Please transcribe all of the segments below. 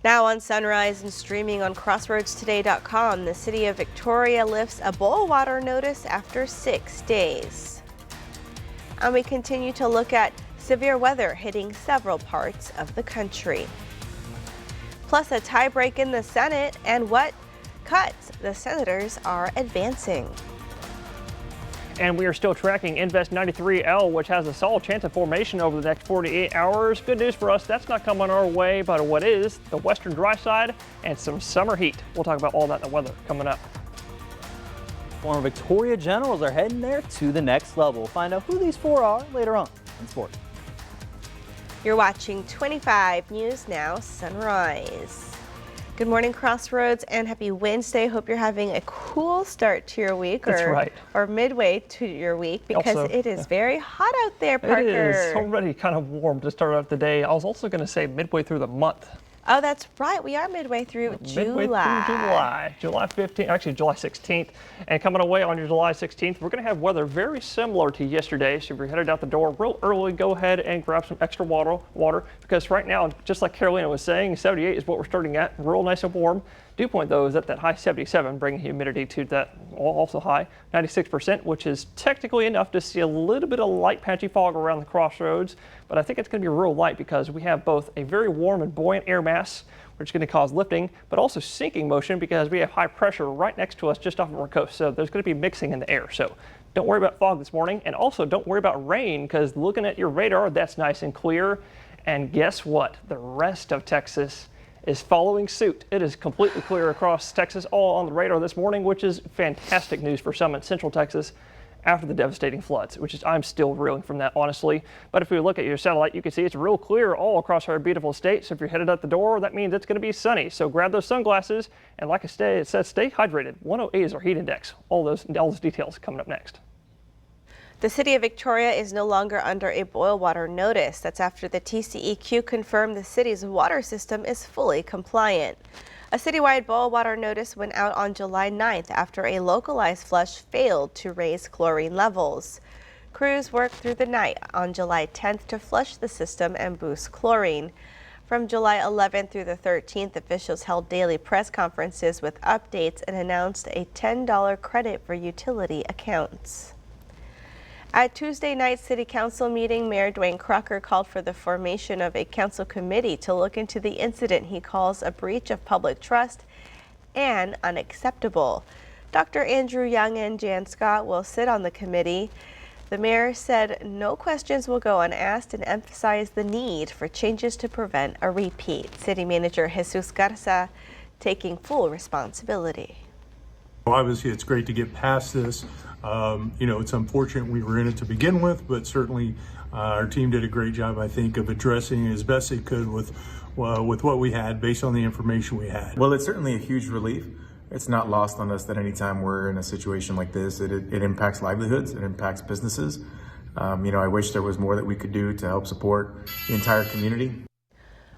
Now on Sunrise and streaming on CrossroadsToday.com, the city of Victoria lifts a boil water notice after 6 days. And we continue to look at severe weather hitting several parts of the country. Plus a tie break in the Senate and what cuts the senators are advancing. And we are still tracking Invest 93L, which has a solid chance of formation over the next 48 hours. Good news for us, that's not coming our way, but what is the western dry side and some summer heat. We'll talk about all that in the weather coming up. Former Victoria Generals are heading there to the next level. We'll find out who these four are later on in sports. You're watching 25 News Now Sunrise. Good morning, Crossroads, and happy Wednesday. Hope you're having a cool start to your week, or midway to your week, because it is very hot out there, Parker. It is already kind of warm to start out the day. I was also going to say midway through the month. Oh, that's right. We are midway through July. July 15th, actually July 16th. And coming away on your July 16th, we're going to have weather very similar to yesterday. So if you're headed out the door real early, go ahead and grab some extra water because right now, just like Carolina was saying, 78 is what we're starting at, real nice and warm. Dew point, though, is at that high 77, bringing humidity to that also high 96%, which is technically enough to see a little bit of light patchy fog around the crossroads. But I think it's going to be real light because we have both a very warm and buoyant air mass, which is going to cause lifting, but also sinking motion because we have high pressure right next to us just off of our coast. So there's going to be mixing in the air. So don't worry about fog this morning. And also don't worry about rain because looking at your radar, that's nice and clear. And guess what? The rest of Texas is following suit. It is completely clear across Texas, all on the radar this morning, which is fantastic news for some in Central Texas after the devastating floods, which is, I'm still reeling from that, honestly. But if we look at your satellite, you can see it's real clear all across our beautiful state. So if you're headed out the door, that means it's going to be sunny. So grab those sunglasses. And like it says, stay hydrated. 108 is our heat index. All those details coming up next. The city of Victoria is no longer under a boil water notice. That's after the TCEQ confirmed the city's water system is fully compliant. A citywide boil water notice went out on July 9th after a localized flush failed to raise chlorine levels. Crews worked through the night on July 10th to flush the system and boost chlorine. From July 11th through the 13th, officials held daily press conferences with updates and announced a $10 credit for utility accounts. At Tuesday night's City Council meeting, Mayor Dwayne Crocker called for the formation of a council committee to look into the incident he calls a breach of public trust and unacceptable. Dr. Andrew Young and Jan Scott will sit on the committee. The mayor said no questions will go unasked and emphasized the need for changes to prevent a repeat. City Manager Jesus Garza taking full responsibility. Obviously, it's great to get past this. It's unfortunate we were in it to begin with, but certainly our team did a great job, I think, of addressing as best they could with what we had based on the information we had. Well, it's certainly a huge relief. It's not lost on us that anytime we're in a situation like this, it impacts livelihoods, it impacts businesses. I wish there was more that we could do to help support the entire community.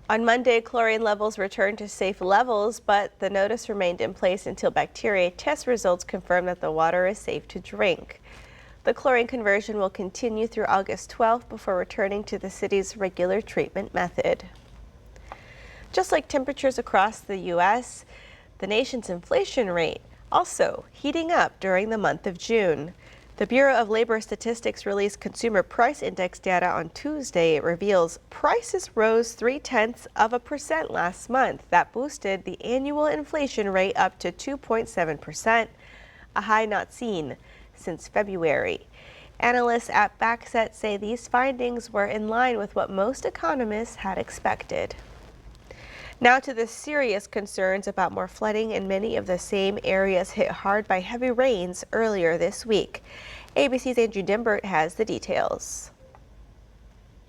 On Monday, chlorine levels returned to safe levels, but the notice remained in place until bacteria test results confirmed that the water is safe to drink. The chlorine conversion will continue through August 12th before returning to the city's regular treatment method. Just like temperatures across the U.S., the nation's inflation rate also heating up during the month of June. The Bureau of Labor Statistics released Consumer Price Index data on Tuesday. It reveals prices rose 0.3% last month. That boosted the annual inflation rate up to 2.7%, a high not seen since February. Analysts at FactSet say these findings were in line with what most economists had expected. Now to the serious concerns about more flooding in many of the same areas hit hard by heavy rains earlier this week. ABC's Andrew Dimbert has the details.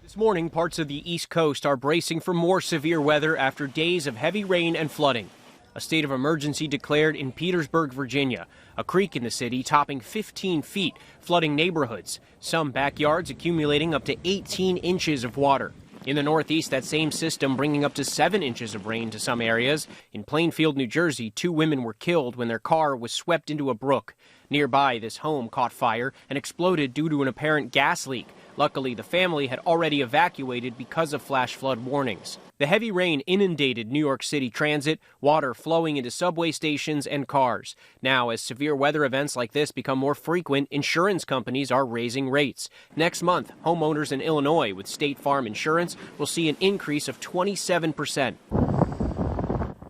This morning, parts of the East Coast are bracing for more severe weather after days of heavy rain and flooding. A state of emergency declared in Petersburg, Virginia. A creek in the city topping 15 feet, flooding neighborhoods. Some backyards accumulating up to 18 inches of water. In the Northeast, that same system bringing up to 7 inches of rain to some areas. In Plainfield, New Jersey, 2 women were killed when their car was swept into a brook. Nearby, this home caught fire and exploded due to an apparent gas leak. Luckily, the family had already evacuated because of flash flood warnings. The heavy rain inundated New York City transit, water flowing into subway stations and cars. Now, as severe weather events like this become more frequent, insurance companies are raising rates. Next month, homeowners in Illinois with State Farm Insurance will see an increase of 27%.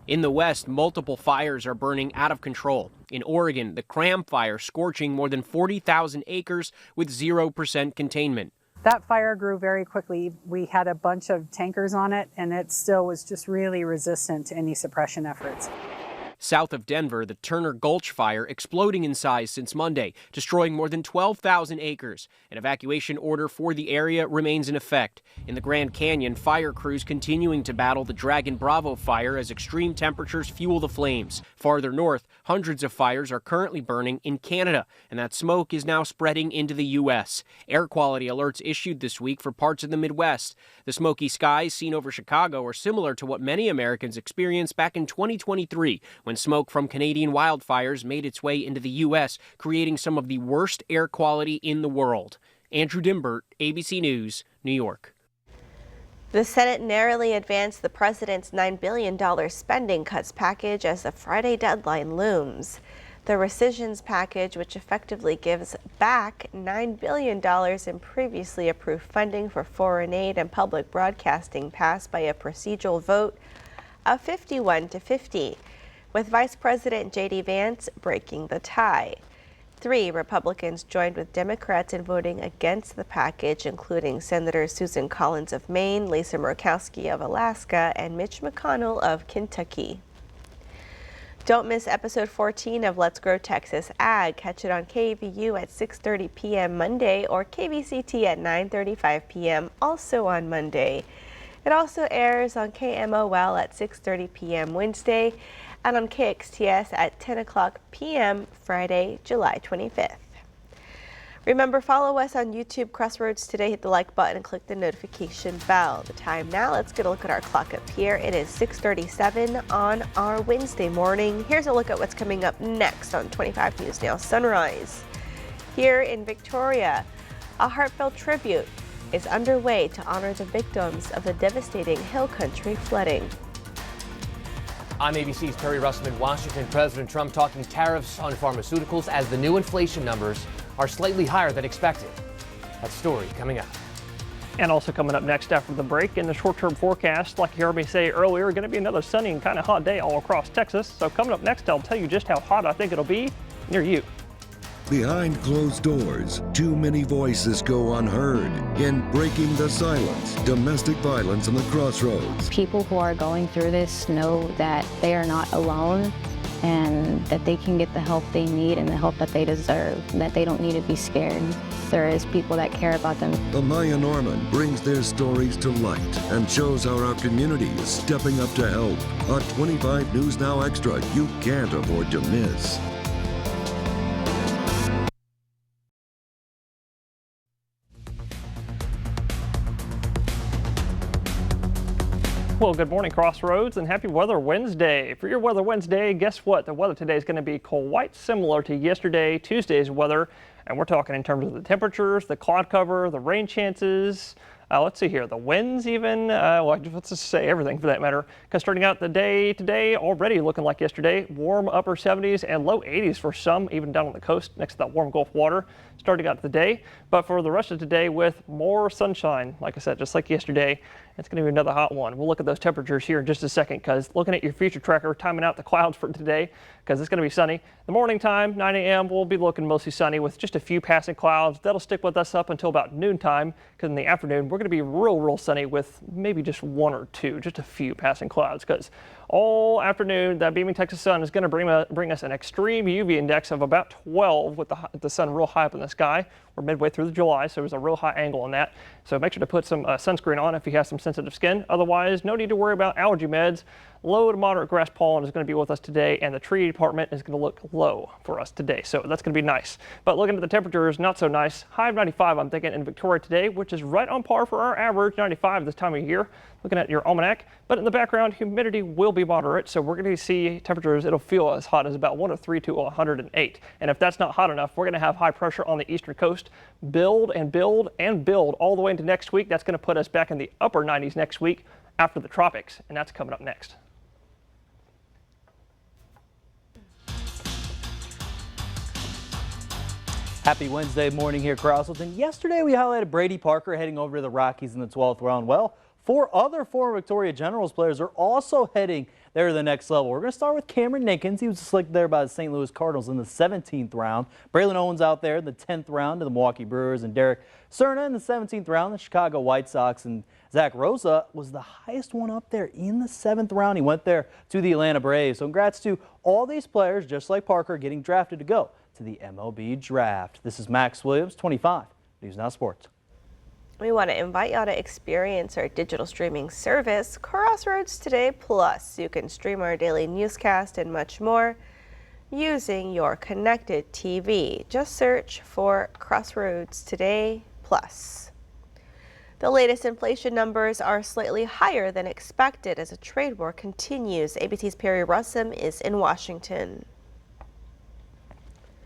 In the West, multiple fires are burning out of control. In Oregon, the Cram Fire scorching more than 40,000 acres with 0% containment. That fire grew very quickly. We had a bunch of tankers on it, and it still was just really resistant to any suppression efforts. South of Denver, the Turner Gulch Fire exploding in size since Monday, destroying more than 12,000 acres. An evacuation order for the area remains in effect. In the Grand Canyon, fire crews continuing to battle the Dragon Bravo fire as extreme temperatures fuel the flames. Farther north, hundreds of fires are currently burning in Canada, and that smoke is now spreading into the U.S. Air quality alerts issued this week for parts of the Midwest. The smoky skies seen over Chicago are similar to what many Americans experienced back in 2023, when smoke from Canadian wildfires made its way into the U.S., creating some of the worst air quality in the world. Andrew Dimbert, ABC News, New York. The Senate narrowly advanced the president's $9 billion spending cuts package as the Friday deadline looms. The rescissions package, which effectively gives back $9 billion in previously approved funding for foreign aid and public broadcasting, passed by a procedural vote of 51 to 50. With Vice President J.D. Vance breaking the tie. 3 Republicans joined with Democrats in voting against the package, including Senators Susan Collins of Maine, Lisa Murkowski of Alaska, and Mitch McConnell of Kentucky. Don't miss episode 14 of Let's Grow Texas Ag. Catch it on KVU at 6:30 p.m. Monday or KVCT at 9:35 p.m. also on Monday. It also airs on KMOL at 6:30 p.m. Wednesday and on KXTS at 10 o'clock p.m. Friday, July 25th. Remember, follow us on YouTube, Crossroads Today. Hit the like button and click the notification bell. The time now, let's get a look at our clock up here. It is 6:37 on our Wednesday morning. Here's a look at what's coming up next on 25 News Now Sunrise. Here in Victoria, a heartfelt tribute is underway to honor the victims of the devastating Hill Country flooding. I'm ABC's Perry Russell in Washington. President Trump talking tariffs on pharmaceuticals as the new inflation numbers are slightly higher than expected. That story coming up. And also coming up next after the break, in the short-term forecast, like you heard me say earlier, going to be another sunny and kind of hot day all across Texas. So coming up next, I'll tell you just how hot I think it'll be near you. Behind closed doors, too many voices go unheard. In Breaking the Silence, domestic violence on the Crossroads. People who are going through this know that they are not alone and that they can get the help they need and the help that they deserve, and that they don't need to be scared. There is people that care about them. Amaya Norman brings their stories to light and shows how our community is stepping up to help. A 25 News Now Extra you can't afford to miss. Well, good morning, Crossroads, and happy Weather Wednesday. For your Weather Wednesday, guess what? The weather today is going to be quite similar to yesterday, Tuesday's weather, and we're talking in terms of the temperatures, the cloud cover, the rain chances. Let's see here, the winds even, let's just say everything for that matter, because starting out the day today, already looking like yesterday, warm upper 70s and low 80s for some, even down on the coast next to that warm Gulf water, starting out the day. But for the rest of today, with more sunshine, like I said, just like yesterday, it's going to be another hot one. We'll look at those temperatures here in just a second, because looking at your future tracker, timing out the clouds for today, because it's going to be sunny. The morning time, 9 a.m., we'll be looking mostly sunny with just a few passing clouds. That'll stick with us up until about noontime, because in the afternoon, we're going to be real sunny with maybe just one or two, just a few passing clouds, because all afternoon, that beaming Texas sun is going to bring us an extreme UV index of about 12 with the sun real high up in the sky. We're midway through July, so there's a real high angle on that. So make sure to put some sunscreen on if you have some sensitive skin. Otherwise, no need to worry about allergy meds. Low to moderate grass pollen is going to be with us today, and the tree department is going to look low for us today. So that's going to be nice. But looking at the temperatures, not so nice. High of 95, I'm thinking, in Victoria today, which is right on par for our average 95 this time of year. Looking at your almanac. But in the background, humidity will be moderate, so we're going to see temperatures, it'll feel as hot as about 103 to 108. And if that's not hot enough, we're going to have high pressure on the eastern coast. Build and build and build all the way into next week. That's going to put us back in the upper 90s next week. after the tropics, and that's coming up next. Happy Wednesday morning here, Crosselton. Yesterday we highlighted Brady Parker heading over to the Rockies in the 12th round. Well, 4 other former Victoria Generals players are also heading there to the next level. We're going to start with Cameron Nickens. He was selected there by the St. Louis Cardinals in the 17th round. Braylon Owens out there in the 10th round to the Milwaukee Brewers, and Derek Cerna in the 17th round, the Chicago White Sox. And Zach Rosa was the highest one up there in the 7th round. He went there to the Atlanta Braves. So congrats to all these players, just like Parker, getting drafted to go to the MLB draft. This is Max Williams, 25 News Now Sports. We want to invite y'all to experience our digital streaming service, Crossroads Today Plus. You can stream our daily newscast and much more using your connected TV. Just search for Crossroads Today Plus. The latest inflation numbers are slightly higher than expected as a trade war continues. ABC's Perry Russom is in Washington.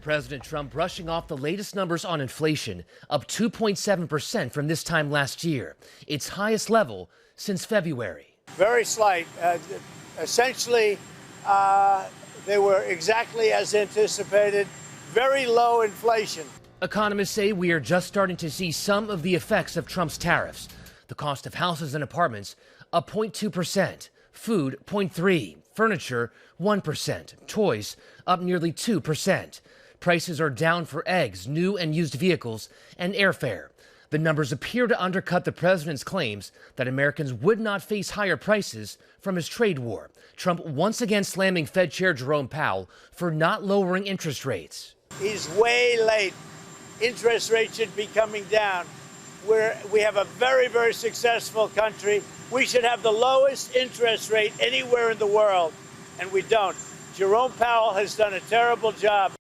President Trump brushing off the latest numbers on inflation, up 2.7% from this time last year, its highest level since February. Very slight. Essentially, they were exactly as anticipated. Very low inflation. Economists say we are just starting to see some of the effects of Trump's tariffs. The cost of houses and apartments up 0.2%, food 0.3%, furniture 1%, toys up nearly 2%. Prices are down for eggs, new and used vehicles, and airfare. The numbers appear to undercut the president's claims that Americans would not face higher prices from his trade war. Trump once again slamming Fed Chair Jerome Powell for not lowering interest rates. He's way late. Interest rates should be coming down. We have a very, very successful country. We should have the lowest interest rate anywhere in the world, and we don't. Jerome Powell has done a terrible job.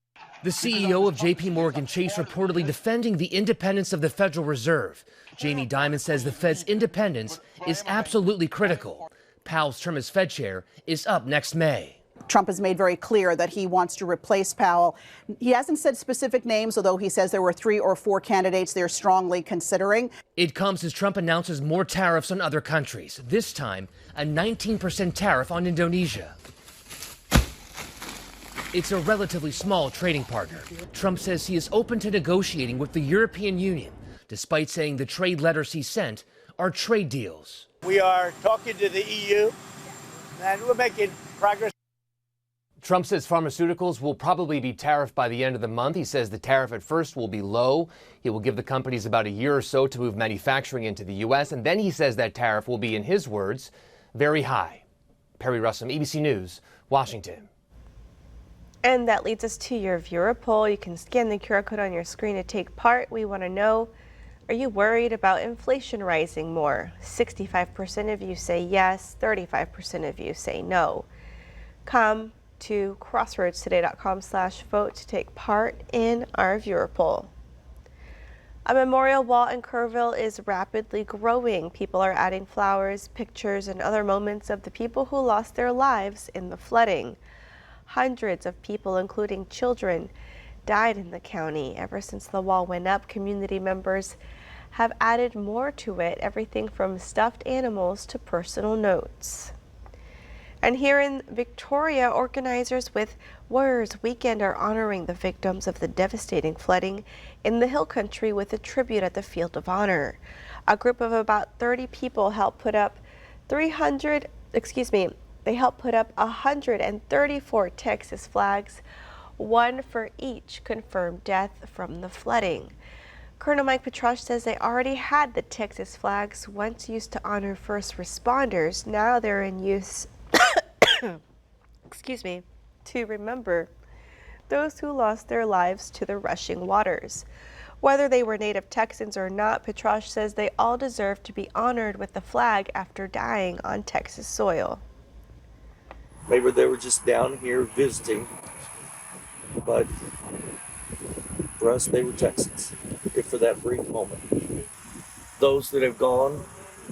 The CEO of J.P. Morgan Chase reportedly defending the independence of the Federal Reserve. Jamie Dimon says the Fed's independence is absolutely critical. Powell's term as Fed chair is up next May. Trump has made very clear that he wants to replace Powell. He hasn't said specific names, although he says there were 3 or 4 candidates they're strongly considering. It comes as Trump announces more tariffs on other countries, this time a 19% tariff on Indonesia. It's a relatively small trading partner. Trump says he is open to negotiating with the European Union, despite saying the trade letters he sent are trade deals. We are talking to the EU, and we're making progress. Trump says pharmaceuticals will probably be tariffed by the end of the month. He says the tariff at first will be low. He will give the companies about a year or so to move manufacturing into the U.S. And then he says that tariff will be, in his words, very high. Perry Russom, ABC News, Washington. And that leads us to your viewer poll. You can scan the QR code on your screen to take part. We want to know, are you worried about inflation rising more? 65% of you say yes, 35% of you say no. Come to crossroadstoday.com/vote to take part in our viewer poll. A memorial wall in Kerrville is rapidly growing. People are adding flowers, pictures, and other moments of the people who lost their lives in the flooding. Hundreds of people, including children, died in the county. Ever since the wall went up, community members have added more to it, everything from stuffed animals to personal notes. And here in Victoria, organizers with Warriors Weekend are honoring the victims of the devastating flooding in the Hill Country with a tribute at the Field of Honor. A group of about 30 people helped put up 134 Texas flags, one for each confirmed death from the flooding. Colonel Mike Petrosh says they already had the Texas flags once used to honor first responders. Now they're in use to remember those who lost their lives to the rushing waters. Whether they were native Texans or not, Petrosh says they all deserve to be honored with the flag after dying on Texas soil. Maybe they were just down here visiting, but for us, they were Texans, if for that brief moment. Those that have gone,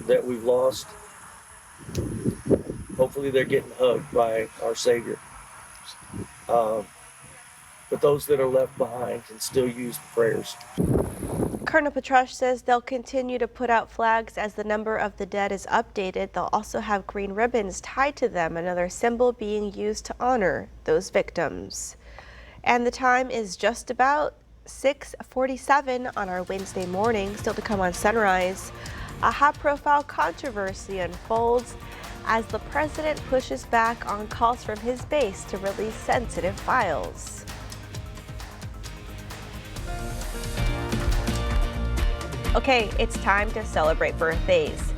that we've lost, hopefully they're getting hugged by our Savior. But those that are left behind can still use prayers. Colonel Petrush says they'll continue to put out flags as the number of the dead is updated. They'll also have green ribbons tied to them, another symbol being used to honor those victims. And the time is just about 6:47 on our Wednesday morning. Still to come on Sunrise, a high-profile controversy unfolds as the president pushes back on calls from his base to release sensitive files. Okay, it's time to celebrate birthdays.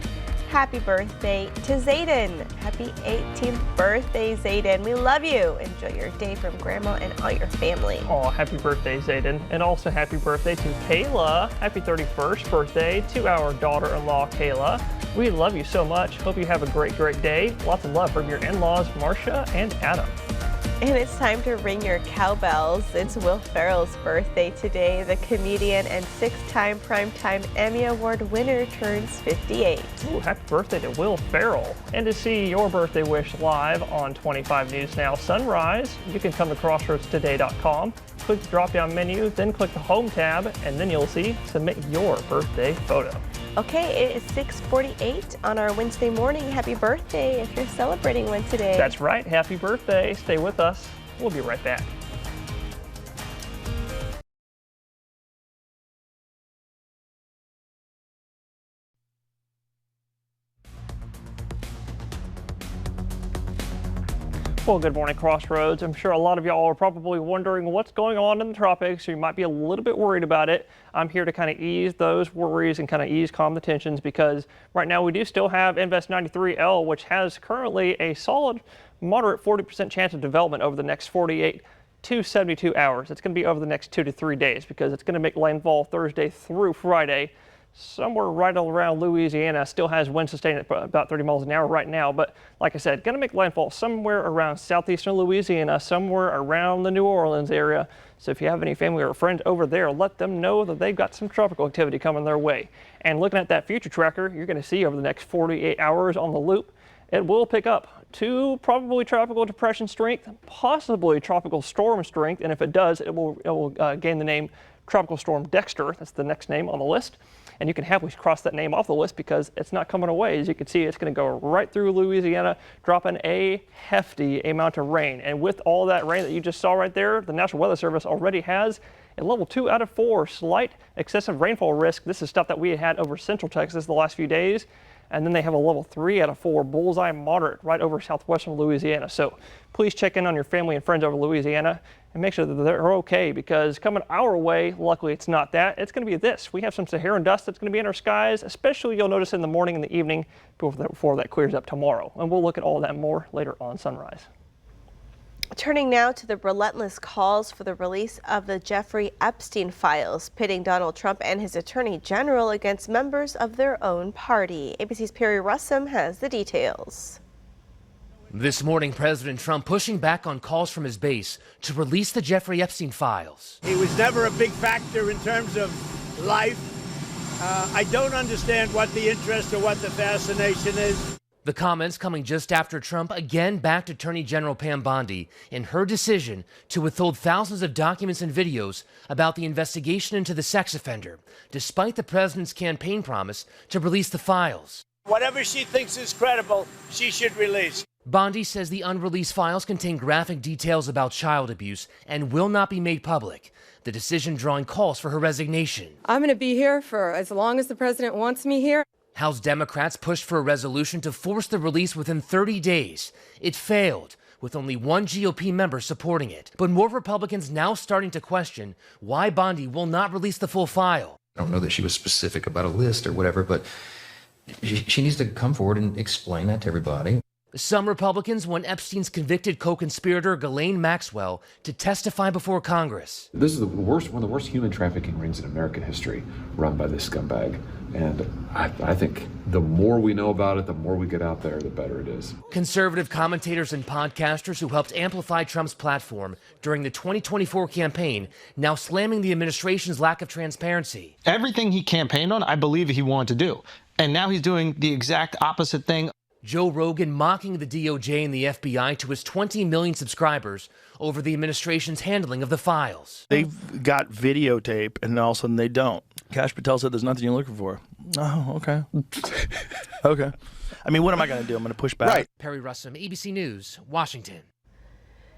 Happy birthday to Zayden. Happy 18th birthday, Zayden. We love you. Enjoy your day from Grandma and all your family. Oh, happy birthday, Zayden. And also happy birthday to Kayla. Happy 31st birthday to our daughter-in-law, Kayla. We love you so much. Hope you have a great, great day. Lots of love from your in-laws, Marcia and Adam. And it's time to ring your cowbells. It's Will Ferrell's birthday today. The comedian and 6-time Primetime Emmy Award winner turns 58. Ooh, happy birthday to Will Ferrell. And to see your birthday wish live on 25 News Now Sunrise, you can come to crossroadstoday.com, click the drop-down menu, then click the Home tab, and then you'll see Submit Your Birthday Photo. Okay, it is 6:48 on our Wednesday morning. Happy birthday if you're celebrating one today. That's right. Happy birthday. Stay with us. We'll be right back. Well, good morning, Crossroads. I'm sure a lot of y'all are probably wondering what's going on in the tropics, so you might be a little bit worried about it. I'm here to kind of ease those worries and kind of calm the tensions, because right now we do still have Invest 93L, which has currently a solid, moderate 40% chance of development over the next 48 to 72 hours. It's going to be over the next 2 to 3 days, because it's going to make landfall Thursday through Friday. Somewhere right around Louisiana. Still has wind sustained at about 30 miles an hour right now, but like I said, going to make landfall somewhere around southeastern Louisiana, somewhere around the New Orleans area. So if you have any family or friends over there, let them know that they've got some tropical activity coming their way. And looking at that future tracker, you're going to see over the next 48 hours on the loop, it will pick up to probably tropical depression strength, possibly tropical storm strength, and if it does, it will gain the name Tropical Storm Dexter. That's the next name on the list. And you can happily cross that name off the list because it's not coming away. As you can see, it's going to go right through Louisiana, dropping a hefty amount of rain. And with all that rain that you just saw right there, the National Weather Service already has a level 2 out of 4 slight excessive rainfall risk. This is stuff that we had over central Texas the last few days. And then they have a level 3 out of 4 bullseye moderate right over southwestern Louisiana. So please check in on your family and friends over Louisiana and make sure that they're okay, because coming our way, luckily it's not that. It's going to be this. We have some Saharan dust that's going to be in our skies, especially you'll notice in the morning and the evening before that clears up tomorrow. And we'll look at all that more later on Sunrise. Turning now to the relentless calls for the release of the Jeffrey Epstein files, pitting Donald Trump and his attorney general against members of their own party. ABC's Perry Russum has the details. This morning, President Trump pushing back on calls from his base to release the Jeffrey Epstein files. He was never a big factor in terms of life. I don't understand what the interest or what the fascination is. The comments coming just after Trump again backed Attorney General Pam Bondi in her decision to withhold thousands of documents and videos about the investigation into the sex offender, despite the president's campaign promise to release the files. Whatever she thinks is credible, she should release. Bondi says the unreleased files contain graphic details about child abuse and will not be made public. The decision drawing calls for her resignation. I'm going to be here for as long as the president wants me here. House Democrats pushed for a resolution to force the release within 30 days. It failed, with only one GOP member supporting it. But more Republicans now starting to question why Bondi will not release the full file. I don't know that she was specific about a list or whatever, but she needs to come forward and explain that to everybody. Some Republicans want Epstein's convicted co-conspirator Ghislaine Maxwell to testify before Congress. This is one of the worst human trafficking rings in American history, run by this scumbag. And I think the more we know about it, the more we get out there, the better it is. Conservative commentators and podcasters who helped amplify Trump's platform during the 2024 campaign now slamming the administration's lack of transparency. Everything he campaigned on, I believe he wanted to do. And now he's doing the exact opposite thing. Joe Rogan mocking the DOJ and the FBI to his 20 million subscribers over the administration's handling of the files. They've got videotape, and all of a sudden they don't. Kash Patel said there's nothing you're looking for. Oh, okay. Okay. I mean, what am I going to do? I'm going to push back. Right. Perry Russum, ABC News, Washington.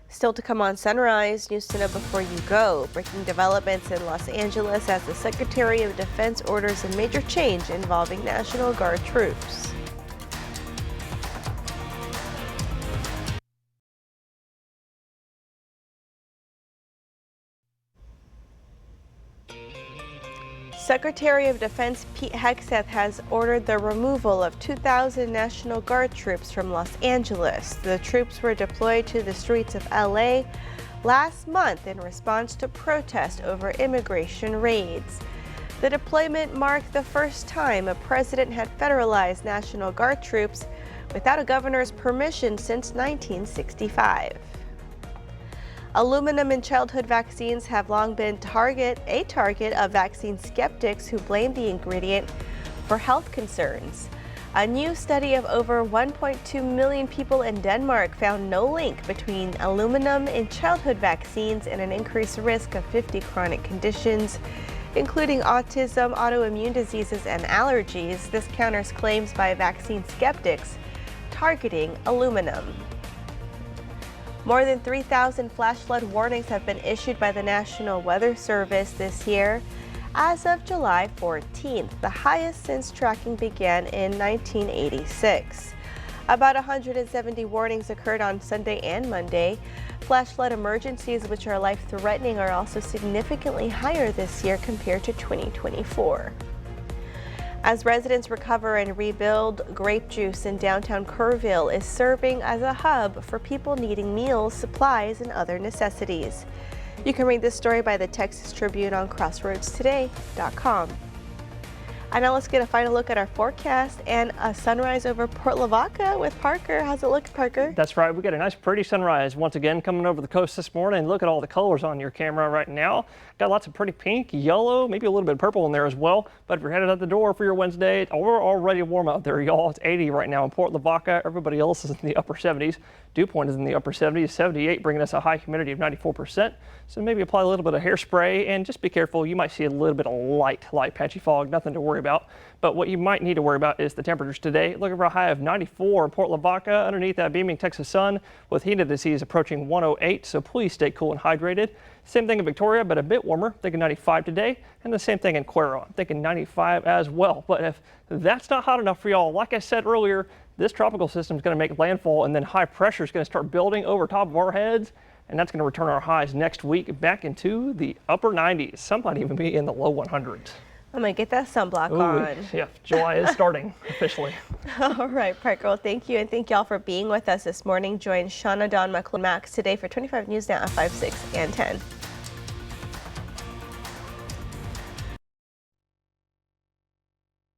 Still to come on Sunrise, news to know before you go. Breaking developments in Los Angeles as the Secretary of Defense orders a major change involving National Guard troops. Secretary of Defense Pete Hegseth has ordered the removal of 2,000 National Guard troops from Los Angeles. The troops were deployed to the streets of LA last month in response to protests over immigration raids. The deployment marked the first time a president had federalized National Guard troops without a governor's permission since 1965. Aluminum in childhood vaccines have long been a target of vaccine skeptics who blame the ingredient for health concerns. A new study of over 1.2 million people in Denmark found no link between aluminum in childhood vaccines and an increased risk of 50 chronic conditions, including autism, autoimmune diseases, and allergies. This counters claims by vaccine skeptics targeting aluminum. More than 3,000 flash flood warnings have been issued by the National Weather Service this year as of July 14th, the highest since tracking began in 1986. About 170 warnings occurred on Sunday and Monday. Flash flood emergencies, which are life-threatening, are also significantly higher this year compared to 2024. As residents recover and rebuild, Grape Juice in downtown Kerrville is serving as a hub for people needing meals, supplies, and other necessities. You can read this story by the Texas Tribune on crossroadstoday.com. And now let's get a final look at our forecast and a sunrise over Port Lavaca with Parker. How's it look, Parker? That's right. We got a nice pretty sunrise once again coming over the coast this morning. Look at all the colors on your camera right now. Got lots of pretty pink, yellow, maybe a little bit of purple in there as well. But if you're headed out the door for your Wednesday, we're already warm out there, y'all. It's 80 right now in Port Lavaca. Everybody else is in the upper 70s. Dew Point is in the upper 70s, 78, bringing us a high humidity of 94%. So maybe apply a little bit of hairspray and just be careful. You might see a little bit of light patchy fog, nothing to worry about. But what you might need to worry about is the temperatures today. Looking for a high of 94 in Port Lavaca, underneath that beaming Texas sun with heat indices approaching 108. So please stay cool and hydrated. Same thing in Victoria, but a bit warmer, thinking 95 today. And the same thing in Cuero, I'm thinking 95 as well. But if that's not hot enough for y'all, like I said earlier, this tropical system is going to make landfall and then high pressure is going to start building over top of our heads. And that's going to return our highs next week back into the upper 90s. Some might even be in the low 100s. I'm going to get that sunblock on. Yeah, July is starting officially. All right, Parker. Well, thank you. And thank y'all for being with us this morning. Join Shauna, Dawn, Michael, and Max today for 25 News Now at 5, 6, and 10.